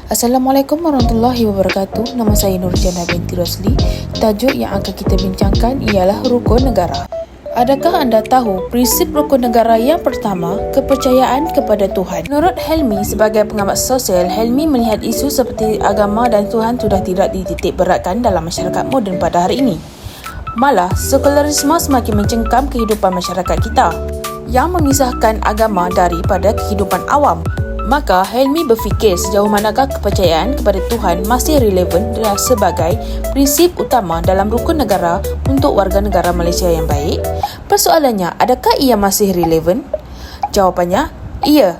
Assalamualaikum warahmatullahi wabarakatuh. Nama saya Nurjana binti Rosli. Tajuk yang akan kita bincangkan ialah rukun negara. Adakah anda tahu prinsip rukun negara yang pertama, kepercayaan kepada Tuhan? Menurut Helmi, sebagai pengamat sosial, Helmi melihat isu seperti agama dan Tuhan sudah tidak dititik beratkan dalam masyarakat moden pada hari ini. Malah, sekularisme semakin mencengkam kehidupan masyarakat kita yang memisahkan agama daripada kehidupan awam. Maka Helmi berfikir sejauh manakah kepercayaan kepada Tuhan masih relevan dan sebagai prinsip utama dalam rukun negara untuk warga negara Malaysia yang baik? Persoalannya, adakah ia masih relevan? Jawapannya, iya.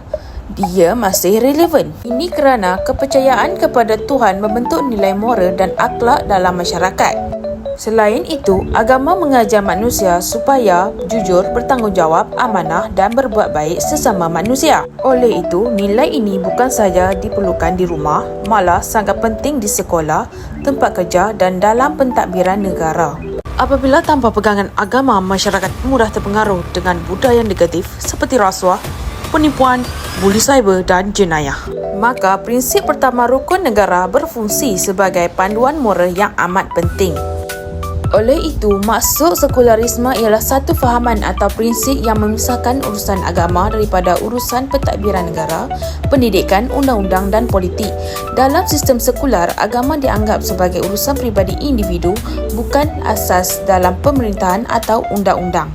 Dia masih relevan. Ini kerana kepercayaan kepada Tuhan membentuk nilai moral dan akhlak dalam masyarakat. Selain itu, agama mengajar manusia supaya jujur, bertanggungjawab, amanah dan berbuat baik sesama manusia. Oleh itu, nilai ini bukan sahaja diperlukan di rumah, malah sangat penting di sekolah, tempat kerja dan dalam pentadbiran negara. Apabila tanpa pegangan agama, masyarakat mudah terpengaruh dengan budaya negatif seperti rasuah, penipuan, buli cyber dan jenayah. Maka, prinsip pertama rukun negara berfungsi sebagai panduan moral yang amat penting. Oleh itu, maksud sekularisme ialah satu fahaman atau prinsip yang memisahkan urusan agama daripada urusan pentadbiran negara, pendidikan, undang-undang dan politik. Dalam sistem sekular, agama dianggap sebagai urusan peribadi individu, bukan asas dalam pemerintahan atau undang-undang.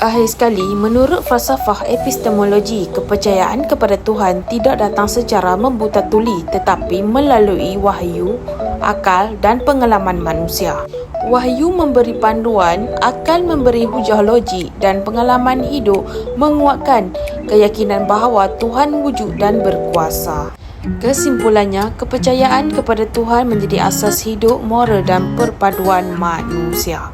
Akhir sekali, menurut falsafah epistemologi, kepercayaan kepada Tuhan tidak datang secara membuta tuli tetapi melalui wahyu, akal dan pengalaman manusia. Wahyu memberi panduan, akal memberi hujah logik dan pengalaman hidup menguatkan keyakinan bahawa Tuhan wujud dan berkuasa. Kesimpulannya, kepercayaan kepada Tuhan menjadi asas hidup, moral dan perpaduan manusia.